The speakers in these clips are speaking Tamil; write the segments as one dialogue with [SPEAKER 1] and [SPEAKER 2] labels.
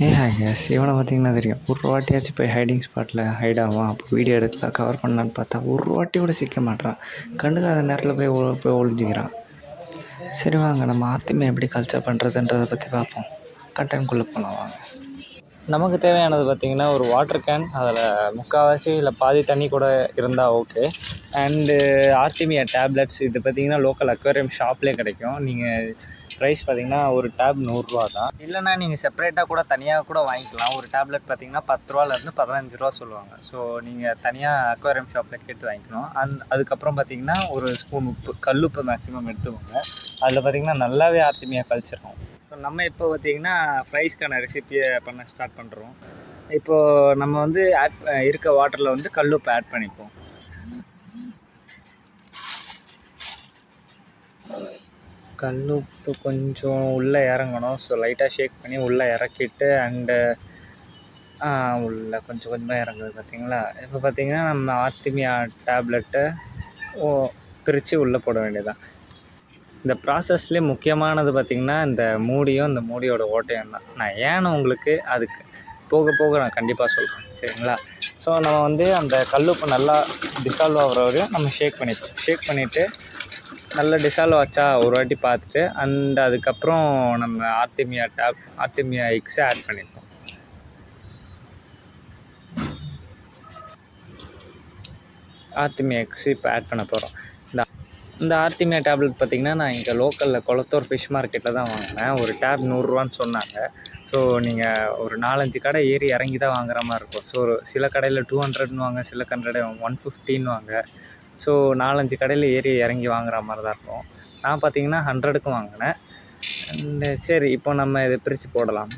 [SPEAKER 1] ஹாய் கேஸ் இவனை பார்த்தீங்கன்னா தெரியும். ஒரு வாட்டியாச்சும் போய் ஹைடிங் ஸ்பாட்டில் ஹைட் ஆவான். அப்போ வீடியோ எடுக்கலாம் கவர் பண்ணலான்னு பார்த்தா ஒரு வாட்டி கூட சிக்க மாட்றான். கண்டுக்காத நேரத்தில் போய் ஒளிஞ்சிக்கிறான். சரி வாங்க நம்ம ஆர்த்திமை எப்படி கல்ச்சர் பண்ணுறதுன்றதை பற்றி பார்ப்போம். கண்டென்ட்குள்ளே போகலாம் வாங்க. நமக்கு தேவையானது பார்த்திங்கன்னா ஒரு வாட்டர் கேன், அதில் முக்கால்வாசி இல்லை பாதி தண்ணி கூட இருந்தால் ஓகே. அண்டு ஆர்த்திமியா டேப்லெட்ஸ், இது பார்த்திங்கன்னா லோக்கல் அக்வேரியம் ஷாப்லேயே கிடைக்கும். நீங்கள் ப்ரைஸ் பார்த்திங்கன்னா ஒரு டேப் 100 ரூபா தான். இல்லைனா நீங்கள் செப்பரேட்டாக கூட தனியாக கூட வாங்கிக்கலாம். ஒரு டேப்லெட் பார்த்திங்கன்னா 10 ரூபாலேருந்து 15 ரூபா சொல்லுவாங்க. ஸோ நீங்கள் தனியாக அக்வேரியம் ஷாப்பில் கேட்டு வாங்கிக்கணும். அதுக்கப்புறம் பார்த்திங்கன்னா ஒரு ஸ்பூன் உப்பு, கல்லுப்பு மேக்ஸிமம் எடுத்துக்கோங்க. அதில் பார்த்திங்கன்னா நல்லாவே ஆர்த்திமியா கல்ச்சர் ஆகும். நம்ம இப்போ பார்த்திங்கன்னா ஃப்ரைஸ்க்கான ரெசிப்பியை பண்ண ஸ்டார்ட் பண்ணுறோம். இப்போது நம்ம வந்து இருக்க வாட்டரில் வந்து கல்லுப்பு ஆட் பண்ணிப்போம். கல்லுப்பு கொஞ்சம் உள்ளே இறங்கணும். ஸோ லைட்டாக ஷேக் பண்ணி உள்ளே இறக்கிட்டு அண்டு உள்ளே கொஞ்சம் கொஞ்சமாக இறங்குது பார்த்திங்களா. இப்போ பார்த்திங்கன்னா நம்ம ஆர்த்திமியா டேப்லெட்டை பிரித்து உள்ளே போட வேண்டியதான். இந்த ப்ராசஸ்லேயே முக்கியமானது பார்த்திங்கன்னா இந்த மூடியும் இந்த மூடியோட ஓட்டையும் தான். நான் ஏன்னு உங்களுக்கு அதுக்கு போக போக நான் கண்டிப்பாக சொல்கிறேன், சரிங்களா. ஸோ நம்ம வந்து அந்த கல்லுப்பு நல்லா டிசால்வ் ஆகிற வரையும் நம்ம ஷேக் பண்ணிப்போம். ஷேக் பண்ணிவிட்டு நல்லா டிசால்வ் ஆச்சா ஒரு வாட்டி பார்த்துட்டு அதுக்கப்புறம் நம்ம ஆர்த்திமியா எக்ஸை ஆட் பண்ணிப்போம். ஆர்த்திமியா எக்ஸ் இப்போ ஆட் பண்ண போகிறோம். இந்த ஆர்த்திமியா டேப்லெட் பார்த்திங்கன்னா நான் இங்கே லோக்கலில் குளத்தூர் ஃபிஷ் மார்க்கெட்டில் தான் வாங்கினேன். ஒரு டேப் 100 ரூபான்னு சொன்னாங்க. ஸோ நீங்கள் ஒரு 4-5 கடை ஏறி இறங்கி தான் வாங்குற மாதிரி இருக்கும். ஸோ சில கடையில் 200 வாங்க, சில கடை 150 வாங்க. ஸோ 4-5 கடையில் ஏறி இறங்கி வாங்குற மாதிரி தான் இருக்கும். நான் பார்த்திங்கன்னா 100க்கு வாங்கினேன். அண்டு சரி இப்போ நம்ம இதை பிரித்து போடலாம்.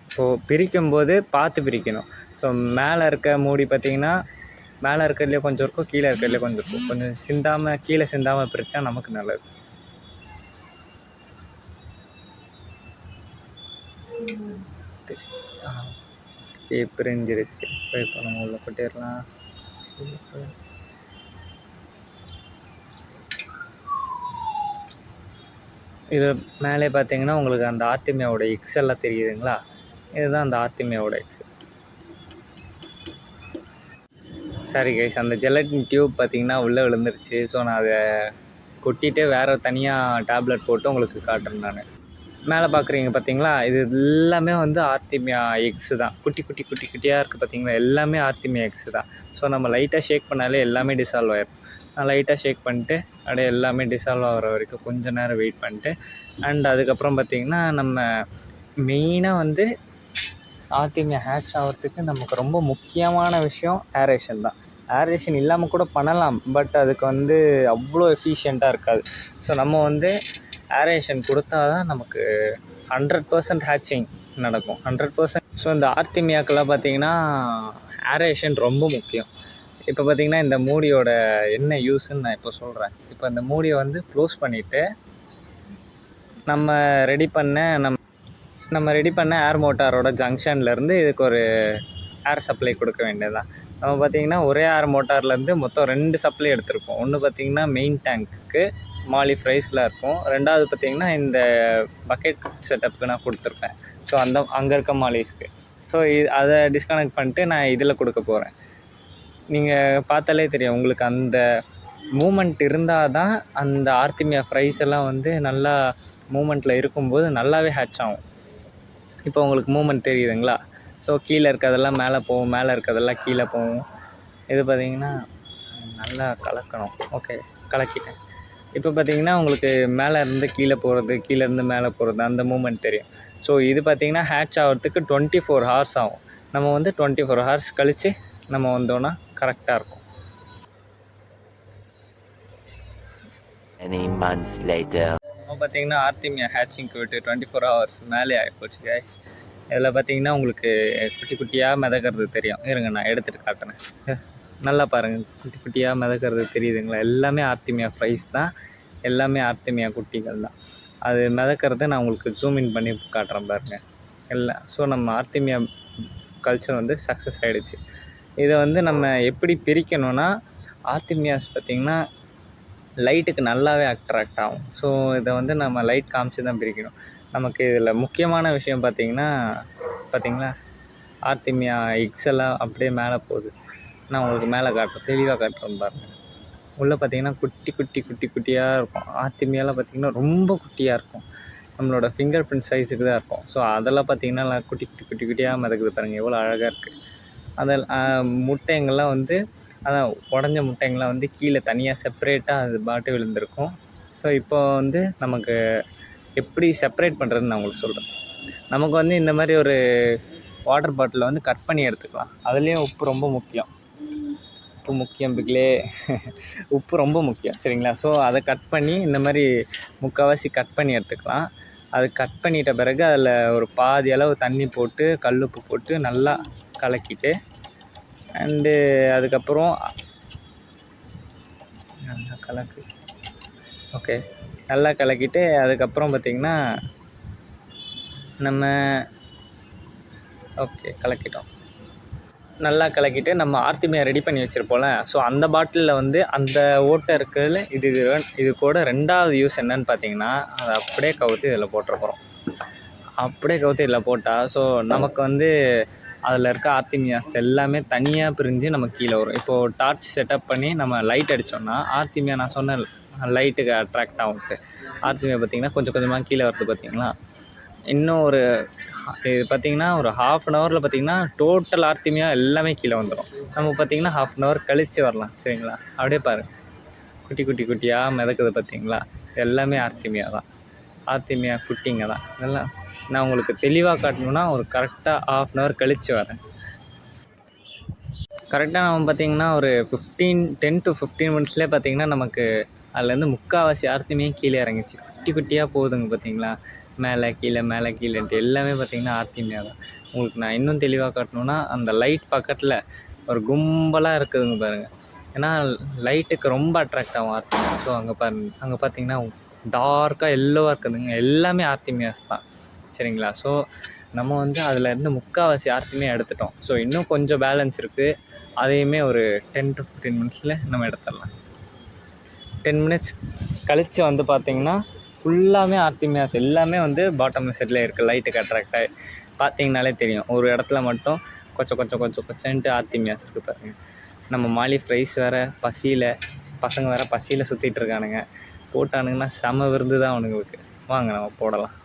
[SPEAKER 1] இப்போது பிரிக்கும்போது பார்த்து பிரிக்கணும். ஸோ மேலே இருக்க மூடி பார்த்திங்கன்னா மேலே இருக்கிறதுலே கொஞ்சம் இருக்கும், கீழே இருக்கிறதுலே கொஞ்சம் இருக்கும். கொஞ்சம் சிந்தாமல் கீழே சிந்தாமல் பிரித்தா நமக்கு நல்லது. பிரிஞ்சிருச்சு. ஸோ இப்போ நம்ம உள்ள கொட்டிடலாம். இது மேலே பார்த்தீங்கன்னா உங்களுக்கு அந்த ஆர்த்திமியாவோட எக்ஸ் எல்லாம் தெரியுதுங்களா. இதுதான் அந்த ஆர்த்திமியாவோட எக்ஸ். சாரி கைஸ், அந்த ஜெலட்டின் டியூப் பார்த்திங்கன்னா உள்ளே விழுந்துருச்சு. ஸோ நான் அதை கொட்டிட்டு வேறு தனியாக டேப்லெட் போட்டு உங்களுக்கு காட்டுறேன். நான் மேலே பார்க்குறீங்க பார்த்தீங்களா, இது எல்லாமே வந்து ஆர்த்திமியா எக்ஸு தான். குட்டியாக இருக்குது பார்த்தீங்களா, எல்லாமே ஆர்த்திமியா எக்ஸு தான். ஸோ நம்ம லைட்டாக ஷேக் பண்ணாலே எல்லாமே டிசால்வ் ஆகிடும். நான் லைட்டாக ஷேக் பண்ணிட்டு அப்படியே எல்லாமே டிசால்வ் ஆகிற வரைக்கும் கொஞ்சம் நேரம் வெயிட் பண்ணிட்டு அதுக்கப்புறம் பார்த்திங்கன்னா நம்ம மெயினாக வந்து ஆர்த்திமியா ஹேட்ச் ஆகிறதுக்கு நமக்கு ரொம்ப முக்கியமான விஷயம் ஏரேஷன் தான். ஏரேஷன் இல்லாமல் கூட பண்ணலாம், பட் அதுக்கு வந்து அவ்வளோ எஃபிஷியண்ட்டாக இருக்காது. ஸோ நம்ம வந்து ஏரேஷன் கொடுத்தா தான் நமக்கு 100% ஹேட்சிங் நடக்கும். 100%. ஸோ இந்த ஆர்த்திமியாக்கெல்லாம் பார்த்திங்கன்னா ஏரேஷன் ரொம்ப முக்கியம். இப்போ பார்த்திங்கன்னா இந்த மூடியோட என்ன யூஸுன்னு நான் இப்போ சொல்கிறேன். இப்போ இந்த மூடியை வந்து க்ளோஸ் பண்ணிவிட்டு நம்ம ரெடி பண்ண ஏர் மோட்டாரோட ஜங்ஷன்லேருந்து இதுக்கு ஒரு ஏர் சப்ளை கொடுக்க வேண்டியதுதான். நம்ம பார்த்திங்கன்னா ஒரே ஏர் மோட்டார்லேருந்து மொத்தம் 2 சப்ளை எடுத்திருப்போம். ஒன்று பார்த்திங்கன்னா மெயின் டேங்க்கு மாலி ஃப்ரைஸில் இருக்கும். ரெண்டாவது பார்த்திங்கன்னா இந்த பக்கெட் செட்டப்புக்கு நான் கொடுத்துருப்பேன். ஸோ அங்கே இருக்க மாலிஸ்க்கு. ஸோ அதை டிஸ்கனெக்ட் பண்ணிட்டு நான் இதில் கொடுக்க போகிறேன். நீங்கள் பார்த்தாலே தெரியும் உங்களுக்கு அந்த மூமெண்ட் இருந்தால் தான் அந்த ஆர்த்திமியா ஃப்ரைஸ் எல்லாம் வந்து நல்லா மூமெண்ட்டில் இருக்கும்போது நல்லாவே ஹேட்ச் ஆகும். இப்போ உங்களுக்கு மூமெண்ட் தெரியுதுங்களா. ஸோ கீழே இருக்கிறதெல்லாம் மேலே போகும், மேலே இருக்கிறதெல்லாம் கீழே போகும். இது பார்த்திங்கன்னா நல்லா கலக்கணும். ஓகே, கலக்கிட்டேன். இப்போ பார்த்திங்கன்னா உங்களுக்கு மேலே இருந்து கீழே போகிறது, கீழேருந்து மேலே போகிறது அந்த மூமெண்ட் தெரியும். ஸோ இது பார்த்திங்கன்னா ஹேட்ச் ஆகிறதுக்கு 24 ஹவர்ஸ் ஆகும். நம்ம வந்து 24 ஹவர்ஸ் கழித்து நம்ம வந்தோன்னா கரெக்டாக இருக்கும். இப்போ பார்த்திங்கன்னா ஆர்த்திமியா ஹேட்சிங்க்கு விட்டு 24 ஹவர்ஸ் மேலே ஆகிப்போச்சு கைஸ். இதில் பார்த்திங்கன்னா உங்களுக்கு குட்டியாக மிதக்கிறது தெரியும். இருங்க நான் எடுத்துகிட்டு காட்டுறேன். நல்லா பாருங்கள், குட்டியாக மிதக்கிறது தெரியுதுங்களா. எல்லாமே ஆர்த்திமியா ஃப்ரைஸ் தான், எல்லாமே ஆர்த்திமியா குட்டிகள் தான். அது மிதக்கிறது நான் உங்களுக்கு ஜூம் இன் பண்ணி காட்டுறேன் பாருங்கள் எல்லாம். ஸோ நம்ம ஆர்த்திமியா கல்ச்சர் வந்து சக்ஸஸ் ஆகிடுச்சு. இதை வந்து நம்ம எப்படி பிரிக்கணும்னா, ஆர்த்திமியாஸ் பார்த்திங்கன்னா லைட்டுக்கு நல்லாவே அட்ராக்ட் ஆகும். ஸோ இதை வந்து நம்ம லைட் காமிச்சு தான் பிரிக்கணும். நமக்கு இதில் முக்கியமான விஷயம் பார்த்தீங்களா ஆர்த்திமியா எக்ஸ் எல்லாம் அப்படியே மேலே போகுது. நான் உங்களுக்கு மேலே காட்டுறேன், தெளிவாக காட்டுறேன் பாருங்கள். உள்ளே பார்த்தீங்கன்னா குட்டியாக இருக்கும். ஆர்த்திமியாலாம் பார்த்திங்கன்னா ரொம்ப குட்டியாக இருக்கும். நம்மளோட ஃபிங்கர் பிரிண்ட் சைஸுக்கு தான் இருக்கும். ஸோ அதெல்லாம் பார்த்திங்கன்னா நல்லா குட்டியாக மிதக்குது பாருங்கள், எவ்வளோ அழகாக இருக்குது. அதில் முட்டைங்கள்லாம் வந்து அதான் உடஞ்ச முட்டைங்கள்லாம் வந்து கீழே தனியாக செப்பரேட்டாக அது பாட்டு விழுந்திருக்கும். ஸோ இப்போ வந்து நமக்கு எப்படி செப்பரேட் பண்ணுறதுன்னு நான் உங்களுக்கு சொல்கிறேன். நமக்கு வந்து இந்த மாதிரி ஒரு வாட்டர் பாட்டிலில் வந்து கட் பண்ணி எடுத்துக்கலாம். அதுலேயும் உப்பு ரொம்ப முக்கியம். பிகிலே உப்பு ரொம்ப முக்கியம், சரிங்களா? ஸோ அதை கட் பண்ணி இந்த மாதிரி முக்கால்வாசி கட் பண்ணி எடுத்துக்கலாம். அது கட் பண்ணிட்ட பிறகு அதில் ஒரு பாதி அளவு தண்ணி போட்டு கல்லுப்பு போட்டு நல்லா கலக்கிட்டு அண்டு அதுக்கப்புறம் நல்லா கலக்கிட்டு அதுக்கப்புறம் பார்த்திங்கன்னா நம்ம கலக்கிட்டோம். நல்லா கலக்கிட்டு நம்ம ஆர்த்திமியா ரெடி பண்ணி வச்சுருப்போம்ல, ஸோ அந்த பாட்டிலில் வந்து அந்த ஓட்டை இருக்கிறதுல இது கூட 2வது யூஸ் என்னன்னு பார்த்தீங்கன்னா, அதை அப்படியே கவுத்து இதில் போட்டுற போகிறோம். அப்படியே கவுத்து இதில் போட்டால் ஸோ நமக்கு வந்து அதில் இருக்க ஆர்த்திமியாஸ் எல்லாமே தனியாக பிரிஞ்சு நமக்கு கீழே வரும். இப்போது டார்ச் செட்டப் பண்ணி நம்ம லைட் அடித்தோம்னா ஆர்த்திமியா, நான் சொன்ன லைட்டுக்கு அட்ராக்ட் ஆகும்ட்டு, ஆர்த்திமியா பார்த்திங்கன்னா கொஞ்சம் கொஞ்சமாக கீழே வருது பார்த்திங்களா. இன்னும் ஒரு இது பார்த்திங்கன்னா ஒரு 1/2 அன் ஹவரில் பார்த்திங்கன்னா டோட்டல் ஆர்த்திமியா எல்லாமே கீழே வந்துடும். நம்ம பார்த்திங்கன்னா 1/2 அன் ஹவர் கழித்து வரலாம், சரிங்களா? அப்படியே பாருங்கள், குட்டியாக மிதக்குது பார்த்திங்களா, எல்லாமே ஆர்த்திமியா தான். ஆர்த்திமியா குட்டிங்க தான் இதெல்லாம். நான் உங்களுக்கு தெளிவாக காட்டணுன்னா ஒரு கரெக்டாக 1/2 அன் ஹவர் கழித்து வரேன். கரெக்டாக நம்ம பார்த்திங்கன்னா ஒரு 10 to 15 மினிட்ஸ்லேயே பார்த்திங்கன்னா நமக்கு அதுலேருந்து முக்கால்வாசி ஆர்த்திமியும் கீழே இறங்கிச்சு. குட்டியாக போகுதுங்க பார்த்திங்களா, மேலே கீழேன்ட்டு எல்லாமே பார்த்திங்கன்னா ஆர்த்திமியா தான். உங்களுக்கு நான் இன்னும் தெளிவாக காட்டணுன்னா அந்த லைட் பக்கத்தில் ஒரு கும்பலாக இருக்குதுங்க பாருங்கள். ஏன்னா லைட்டுக்கு ரொம்ப அட்ராக்ட் ஆகும் ஆர்த்திமியா. ஸோ அங்கே பார்த்திங்கன்னா டார்க்காக எல்லோவாக இருக்குதுங்க, எல்லாமே ஆர்த்திமியாஸ் தான், சரிங்களா? ஸோ நம்ம வந்து அதிலேருந்து முக்கால்வாசி ஆர்த்திமியா எடுத்துட்டோம். ஸோ இன்னும் கொஞ்சம் பேலன்ஸ் இருக்குது, அதையுமே ஒரு 10 to 15 மினிட்ஸில் நம்ம எடுத்துடலாம். 10 மினிட்ஸ் கழித்து வந்து பார்த்திங்கன்னா ஃபுல்லாமே ஆர்த்திமியாஸ் எல்லாமே வந்து பாட்டம் செட்டில் இருக்குது. லைட்டுக்கு அட்ராக்ட் ஆகி பார்த்திங்கனாலே தெரியும், ஒரு இடத்துல மட்டும் கொச்சன்ட்டு ஆர்த்திமியாஸ் இருக்குது பாருங்கள். நம்ம மாலி ஃப்ரைஸ் வேறு பசங்க வேறு பசியில் சுற்றிட்டு இருக்கானுங்க. போட்டானுங்கன்னா செம விருந்து தான் அவனுங்களுக்கு. வாங்க நம்ம போடலாம்.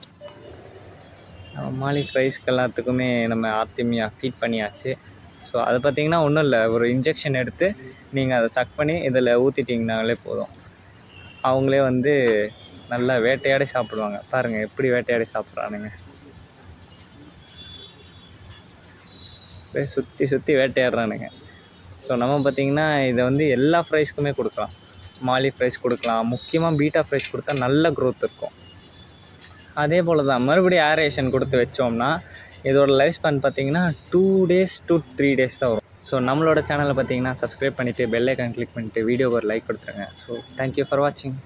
[SPEAKER 1] நம்ம மாலி ஃப்ரைஸ்க்கு எல்லாத்துக்குமே நம்ம ஆர்த்திமியா ஃபீட் பண்ணியாச்சு. ஸோ அது பார்த்திங்கன்னா ஒன்றும் இல்லை, ஒரு இன்ஜெக்ஷன் எடுத்து நீங்கள் அதை சக் பண்ணி இதில் ஊற்றிட்டிங்கனாலே போதும். அவங்களே வந்து நல்லா வேட்டையாடி சாப்பிடுவாங்க. பாருங்கள் எப்படி வேட்டையாடி சாப்பிட்றானுங்க, அப்படியே சுற்றி வேட்டையாடுறானுங்க. ஸோ நம்ம பார்த்திங்கன்னா இதை வந்து எல்லா ஃப்ரைஸ்க்குமே கொடுக்கலாம். மாலி ஃப்ரைஸ் கொடுக்கலாம், முக்கியமாக பீட்டா ஃப்ரைஸ் கொடுத்தா நல்ல க்ரோத் இருக்கும். அதே போல் தான் மறுபடியும் ஏரேஷன் கொடுத்து வச்சோம்னா இதோட லைஃப் ஸ்பேன் பார்த்திங்கன்னா 2 days to 3 days தான் வரும். ஸோ நம்மளோட சேனலை பார்த்திங்கன்னா சப்ஸ்கிரைப் பண்ணிவிட்டு பெல் ஐக்கான் கிளிக் பண்ணிவிட்டு வீடியோக்கு ஒரு லைக் கொடுத்துருங்க. ஸோ தேங்க்யூ ஃபார் வாட்சிங்.